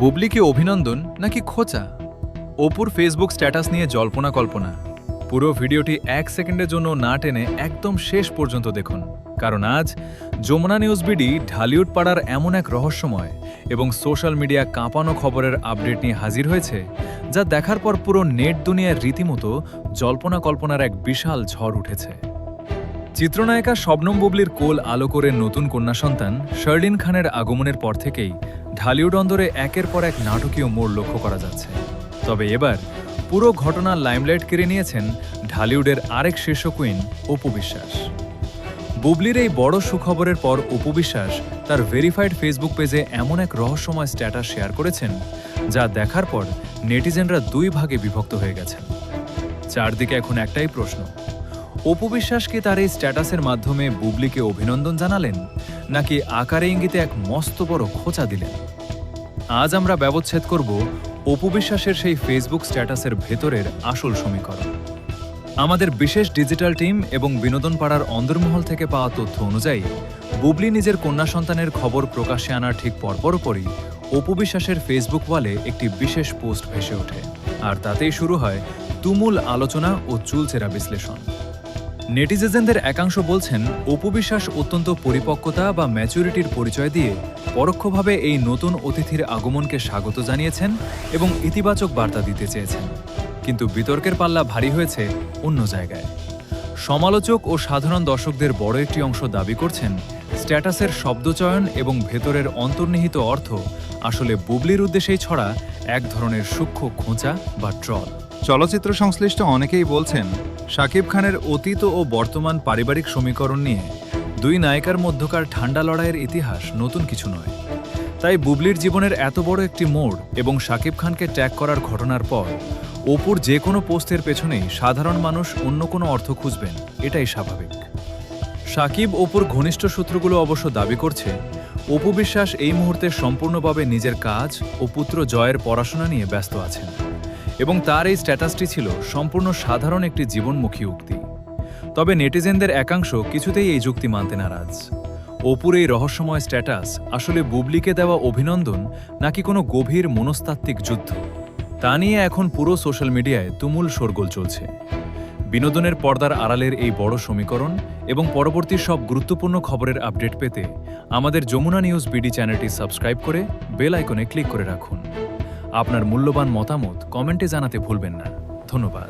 বুবলিকে অভিনন্দন নাকি খোঁচা? অপুর ফেসবুক স্ট্যাটাস নিয়ে জল্পনা কল্পনা। পুরো ভিডিওটি 1 সেকেন্ডের জন্য না টেনে একদম শেষ পর্যন্ত দেখুন, কারণ আজ যমুনা নিউজ বিডি ঢালিউড পাড়ার এমন এক রহস্যময় এবং সোশ্যাল মিডিয়া কাঁপানো খবরের আপডেট নিয়ে হাজির হয়েছে, যা দেখার পর পুরো নেট দুনিয়ার রীতিমতো জল্পনা কল্পনার এক বিশাল ঝড় উঠেছে। চিত্রনায়িকা শবনম বুবলির কোল আলো করে নতুন কন্যা সন্তান শার্লিন খানের আগমনের পর থেকেই ঢালিউড অন্দরে একের পর এক নাটকীয় মোড় লক্ষ্য করা যাচ্ছে। তবে এবার পুরো ঘটনার লাইমলাইট কেড়ে নিয়েছেন ঢালিউডের আরেক শীর্ষ কুইন অপু বিশ্বাস। বুবলির এই বড় সুখবরের পর অপু বিশ্বাস তার ভেরিফাইড ফেসবুক পেজে এমন এক রহস্যময় স্ট্যাটাস শেয়ার করেছেন, যা দেখার পর নেটিজেনরা দুই ভাগে বিভক্ত হয়ে গেছেন। চারদিকে এখন একটাই প্রশ্ন, অপু বিশ্বাস কি তার এই স্ট্যাটাসের মাধ্যমে বুবলিকে অভিনন্দন জানালেন, নাকি আকারে ইঙ্গিতে এক মস্ত বড় খোঁচা দিলেন? আজ আমরা ব্যবচ্ছেদ করব অপু বিশ্বাসের সেই ফেসবুক স্ট্যাটাসের ভেতরের আসল সমীকরণ। আমাদের বিশেষ ডিজিটাল টিম এবং বিনোদন পাড়ার অন্দরমহল থেকে পাওয়া তথ্য অনুযায়ী বুবলি নিজের কন্যা সন্তানের খবর প্রকাশ্যে আনার ঠিক পরপরই অপু বিশ্বাসের ফেসবুক ওয়ালে একটি বিশেষ পোস্ট ভেসে ওঠে, আর তাতেই শুরু হয় তুমুল আলোচনা ও চুলচেরা বিশ্লেষণ। নেটিজেনদের একাংশ বলছেন অপু বিশ্বাস অত্যন্ত পরিপক্কতা বা ম্যাচুরিটির পরিচয় দিয়ে পরোক্ষভাবে এই নতুন অতিথির আগমনকে স্বাগত জানিয়েছেন এবং ইতিবাচক বার্তা দিতে চেয়েছেন। কিন্তু বিতর্কের পাল্লা ভারী হয়েছে অন্য জায়গায়। সমালোচক ও সাধারণ দর্শকদের বড় একটি অংশ দাবি করছেন স্ট্যাটাসের শব্দচয়ন এবং ভেতরের অন্তর্নিহিত অর্থ আসলে বুবলির উদ্দেশ্যেই ছড়া এক ধরনের সূক্ষ্ম খোঁচা বা ট্রল। চলচ্চিত্র সংশ্লিষ্ট অনেকেই বলছেন শাকিব খানের অতীত ও বর্তমান পারিবারিক সমীকরণ নিয়ে দুই নায়িকার মধ্যকার ঠান্ডা লড়াইয়ের ইতিহাস নতুন কিছু নয়। তাই বুবলির জীবনের এত বড় একটি মোড় এবং শাকিব খানকে ট্যাগ করার ঘটনার পর অপুর যে কোনো পোস্টের পেছনেই সাধারণ মানুষ অন্য কোনো অর্থ খুঁজবেন, এটাই স্বাভাবিক। শাকিব অপুর ঘনিষ্ঠ সূত্রগুলো অবশ্য দাবি করছে অপু বিশ্বাস এই মুহূর্তে সম্পূর্ণভাবে নিজের কাজ ও পুত্র জয়ের পড়াশোনা নিয়ে ব্যস্ত আছেন এবং তার এই স্ট্যাটাসটি ছিল সম্পূর্ণ সাধারণ একটি জীবনমুখী উক্তি। তবে নেটিজেনদের একাংশ কিছুতেই এই যুক্তি মানতে নারাজ। অপুর এই রহস্যময় স্ট্যাটাস আসলে বুবলিকে দেওয়া অভিনন্দন নাকি কোনো গভীর মনস্তাত্ত্বিক যুদ্ধ, তা নিয়ে এখন পুরো সোশ্যাল মিডিয়ায় তুমুল শোরগোল চলছে। বিনোদনের পর্দার আড়ালের এই বড় সমীকরণ এবং পরবর্তী সব গুরুত্বপূর্ণ খবরের আপডেট পেতে আমাদের যমুনা নিউজ বিডি চ্যানেলটি সাবস্ক্রাইব করে বেল আইকনে ক্লিক করে রাখুন। আপনার মূল্যবান মতামত কমেন্টে জানাতে ভুলবেন না। ধন্যবাদ।